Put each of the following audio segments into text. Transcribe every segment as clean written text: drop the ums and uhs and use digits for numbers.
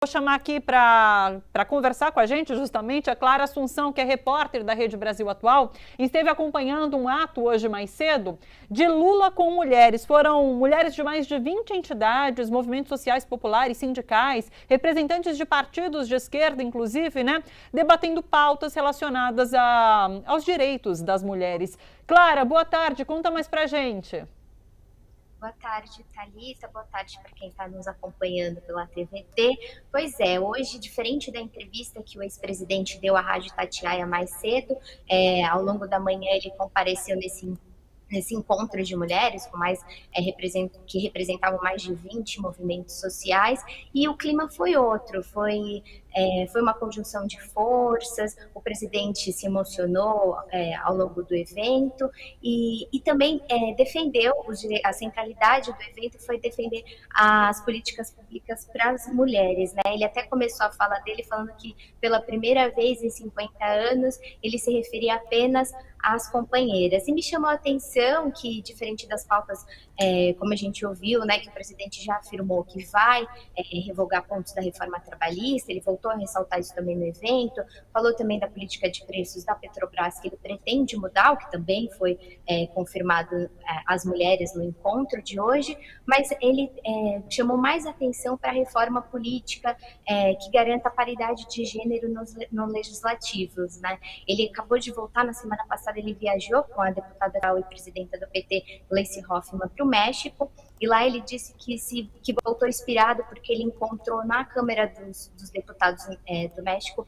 Vou chamar aqui para conversar com a gente justamente a Clara Assunção, que é repórter da Rede Brasil Atual, e esteve acompanhando um ato hoje mais cedo de Lula com mulheres. Foram mulheres de mais de 20 entidades, movimentos sociais populares, sindicais, representantes de partidos de esquerda, inclusive, né, debatendo pautas relacionadas aos direitos das mulheres. Clara, boa tarde, conta mais pra gente. Boa tarde, Thalissa. Boa tarde para quem está nos acompanhando pela TVT. Pois é, hoje, diferente da entrevista que o ex-presidente deu à Rádio Itatiaia mais cedo, ao longo da manhã ele compareceu nesse encontro de mulheres com que representavam mais de 20 movimentos sociais, e o clima foi outro, foi uma conjunção de forças. O presidente se emocionou ao longo do evento e também defendeu a centralidade do evento foi defender as políticas públicas para as mulheres, né? Ele até começou a fala dele falando que pela primeira vez em 50 anos ele se referia apenas às companheiras. E me chamou a atenção que, diferente das pautas, como a gente ouviu, né, que o presidente já afirmou que vai revogar pontos da reforma trabalhista, ele voltou a ressaltar isso também no evento, falou também da política de preços da Petrobras, que ele pretende mudar, o que também foi confirmado às mulheres no encontro de hoje, mas ele chamou mais atenção para a reforma política que garanta a paridade de gênero nos legislativos, né? Ele acabou de voltar, na semana passada ele viajou com a deputada e presidenta do PT, Gleisi Hoffmann, para o México, e lá ele disse que voltou inspirado porque ele encontrou na Câmara dos Deputados do México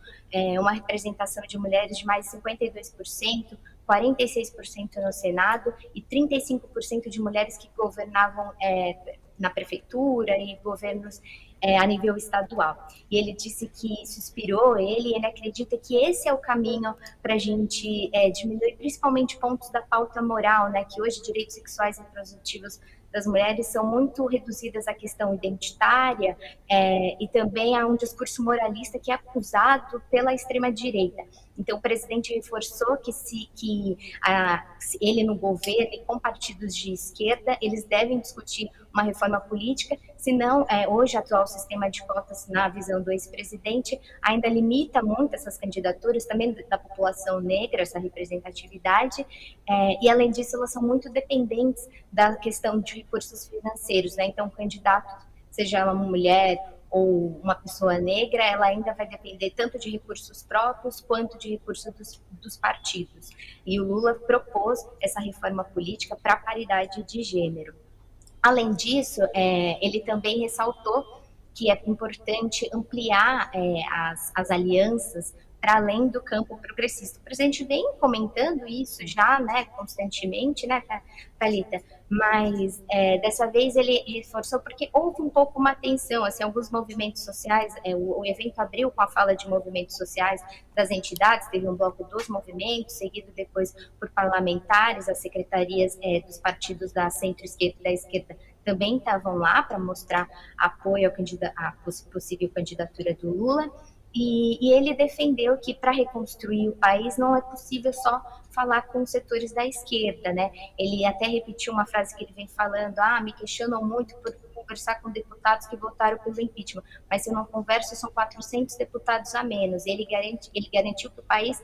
uma representação de mulheres de mais de 52%, 46% no Senado e 35% de mulheres que governavam na prefeitura e governos a nível estadual. E ele disse que isso inspirou ele acredita que esse é o caminho para a gente diminuir principalmente pontos da pauta moral, né, que hoje direitos sexuais e reprodutivos das mulheres são muito reduzidas à questão identitária e também a um discurso moralista que é acusado pela extrema-direita. Então, o presidente reforçou que ele no governo e com partidos de esquerda, eles devem discutir uma reforma política, senão hoje o atual sistema de cotas, na visão do ex-presidente, ainda limita muito essas candidaturas, também da população negra, essa representatividade, e além disso elas são muito dependentes da questão de recursos financeiros, né? Então, o candidato, seja ela uma mulher ou uma pessoa negra, ela ainda vai depender tanto de recursos próprios quanto de recursos dos partidos. E o Lula propôs essa reforma política para a paridade de gênero. Além disso, ele também ressaltou que é importante ampliar as alianças para além do campo progressista. O presidente vem comentando isso já, né, constantemente, né, Thalita? Mas dessa vez ele reforçou porque houve um pouco uma tensão, assim, alguns movimentos sociais, o evento abriu com a fala de movimentos sociais das entidades, teve um bloco dos movimentos, seguido depois por parlamentares, as secretarias dos partidos da centro-esquerda e da esquerda também estavam lá para mostrar apoio à possível candidatura do Lula. E ele defendeu que para reconstruir o país não é possível só falar com os setores da esquerda, né? Ele até repetiu uma frase que ele vem falando: me questionam muito por conversar com deputados que votaram pelo impeachment, mas se eu não converso são 400 deputados a menos. Ele garantiu que o país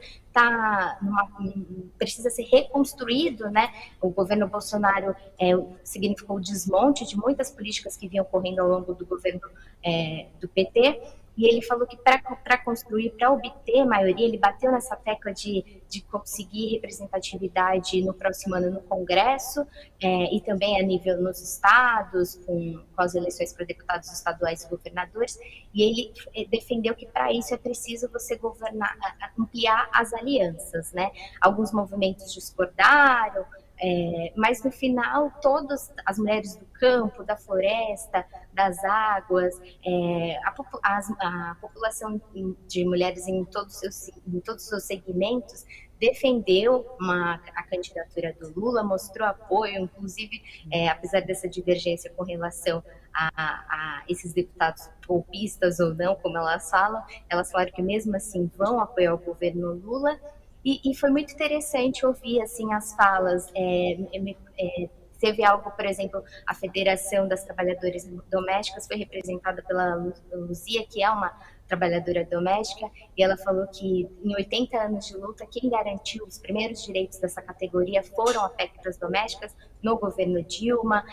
precisa ser reconstruído, né? O governo Bolsonaro significou o desmonte de muitas políticas que vinham ocorrendo ao longo do governo do PT. E ele falou que para construir, para obter maioria, ele bateu nessa tecla de conseguir representatividade no próximo ano no Congresso e também a nível nos estados, com as eleições para deputados estaduais e governadores. E ele defendeu que para isso é preciso você governar, ampliar as alianças, né? Alguns movimentos discordaram, mas no final todas as mulheres do campo, da floresta, das águas, a população de mulheres em todos os seus segmentos defendeu a candidatura do Lula, mostrou apoio, inclusive, apesar dessa divergência com relação a esses deputados golpistas ou não, como elas falaram que mesmo assim vão apoiar o governo Lula. E foi muito interessante ouvir assim as falas. teve algo, por exemplo, a Federação das Trabalhadoras Domésticas foi representada pela Luzia, que é uma trabalhadora doméstica, e ela falou que em 80 anos de luta, quem garantiu os primeiros direitos dessa categoria foram a PEC das domésticas no governo Dilma.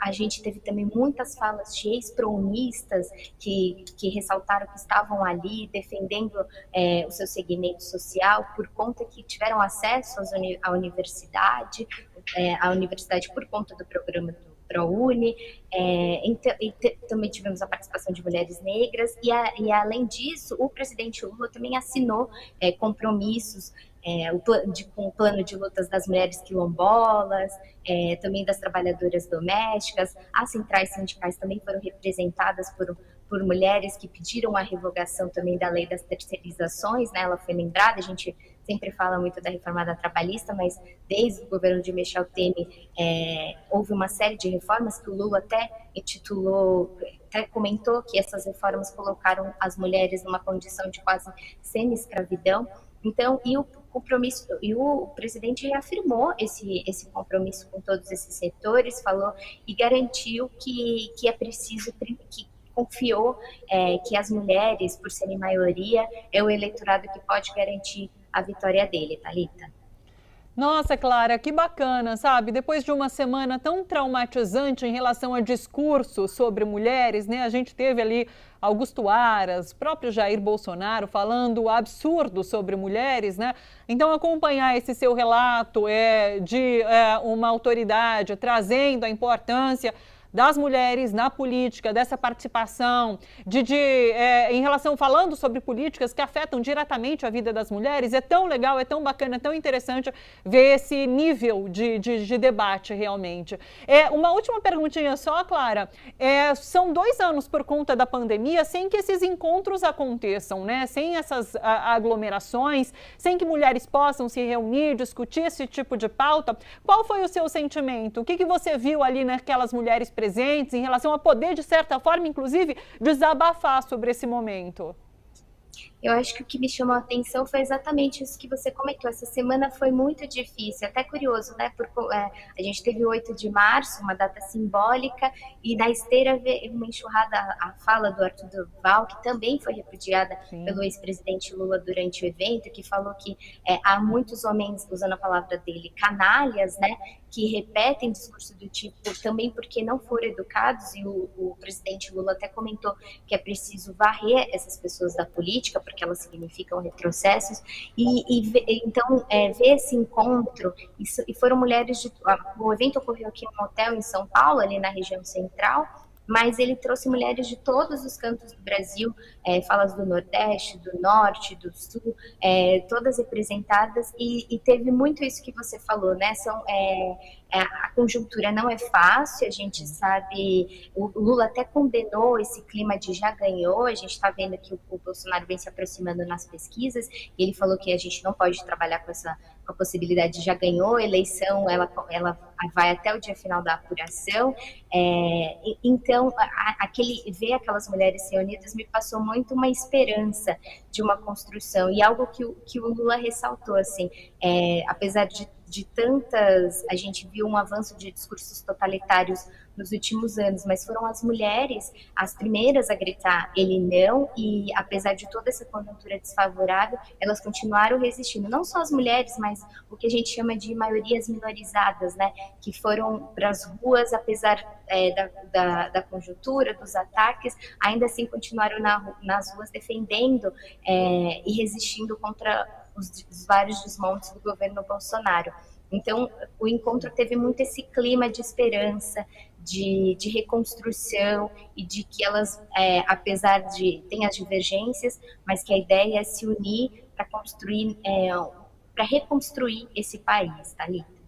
A gente teve também muitas falas de ex-prounistas que ressaltaram que estavam ali defendendo o seu segmento social por conta que tiveram acesso à universidade por conta do programa do ProUni, também tivemos a participação de mulheres negras, e além disso, o presidente Lula também assinou compromissos com o plano de lutas das mulheres quilombolas, também das trabalhadoras domésticas. As centrais sindicais também foram representadas por mulheres que pediram a revogação também da lei das terceirizações, né? Ela foi lembrada, a gente sempre fala muito da reforma trabalhista, mas desde o governo de Michel Temer houve uma série de reformas que o Lula até comentou que essas reformas colocaram as mulheres numa condição de quase semi-escravidão. Então, e o presidente reafirmou esse compromisso com todos esses setores, falou e garantiu que é preciso, que confiou que as mulheres, por serem maioria, é o eleitorado que pode garantir a vitória dele, Thalita. Nossa, Clara, que bacana, sabe? Depois de uma semana tão traumatizante em relação a discursos sobre mulheres, né? A gente teve ali Augusto Aras, próprio Jair Bolsonaro falando absurdo sobre mulheres, né? Então, acompanhar esse seu relato de uma autoridade trazendo a importância das mulheres na política, dessa participação, em relação, falando sobre políticas que afetam diretamente a vida das mulheres, é tão legal, é tão bacana, é tão interessante ver esse nível de debate realmente. Uma última perguntinha só, Clara, são 2 anos por conta da pandemia sem que esses encontros aconteçam, né? Sem essas aglomerações, sem que mulheres possam se reunir, discutir esse tipo de pauta. Qual foi o seu sentimento? O que você viu ali naquelas mulheres presentes em relação a poder, de certa forma, inclusive, desabafar sobre esse momento? Eu acho que o que me chamou a atenção foi exatamente isso que você comentou. Essa semana foi muito difícil, até curioso, né? A gente teve o 8 de março, uma data simbólica, e na esteira veio uma enxurrada, a fala do Arthur Duval, que também foi repudiada pelo ex-presidente Lula durante o evento, que falou que há muitos homens, usando a palavra dele, canalhas, né? Que repetem discurso do tipo, também porque não foram educados, e o presidente Lula até comentou que é preciso varrer essas pessoas da política, porque elas significam retrocessos, então ver esse encontro, e foram mulheres, o evento ocorreu aqui no hotel em São Paulo, ali na região central, mas ele trouxe mulheres de todos os cantos do Brasil, falas do Nordeste, do Norte, do Sul, todas representadas, e teve muito isso que você falou, né? A conjuntura não é fácil, a gente sabe, o Lula até condenou esse clima de já ganhou, a gente está vendo que o Bolsonaro vem se aproximando nas pesquisas, e ele falou que a gente não pode trabalhar com a possibilidade de já ganhou, a eleição ela vai até o dia final da apuração, então ver aquelas mulheres reunidas me passou muito uma esperança de uma construção, e algo que o Lula ressaltou, assim, apesar de tantas, a gente viu um avanço de discursos totalitários nos últimos anos, mas foram as mulheres as primeiras a gritar ele não, e apesar de toda essa conjuntura desfavorável, elas continuaram resistindo, não só as mulheres, mas o que a gente chama de maiorias minorizadas, né, que foram para as ruas, apesar da conjuntura, dos ataques, ainda assim continuaram nas ruas defendendo e resistindo contra os vários desmontes do governo Bolsonaro. Então, o encontro teve muito esse clima de esperança, de reconstrução, e de que elas, apesar de ter as divergências, mas que a ideia é se unir para construir, para reconstruir esse país, Thalita.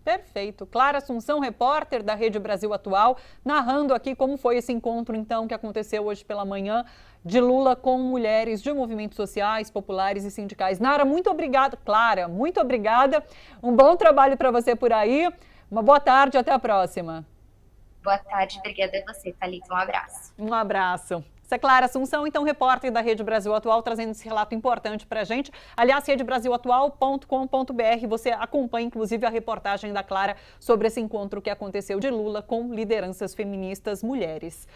Perfeito. Clara Assunção, repórter da Rede Brasil Atual, narrando aqui como foi esse encontro, então, que aconteceu hoje pela manhã, de Lula com mulheres de movimentos sociais, populares e sindicais. Nara, muito obrigada. Clara, muito obrigada. Um bom trabalho para você por aí. Uma boa tarde, até a próxima. Boa tarde, obrigada a você, Thalita. Um abraço. Um abraço. Essa é Clara Assunção, então repórter da Rede Brasil Atual, trazendo esse relato importante para a gente. Aliás, redebrasilatual.com.br, você acompanha inclusive a reportagem da Clara sobre esse encontro que aconteceu de Lula com lideranças feministas mulheres.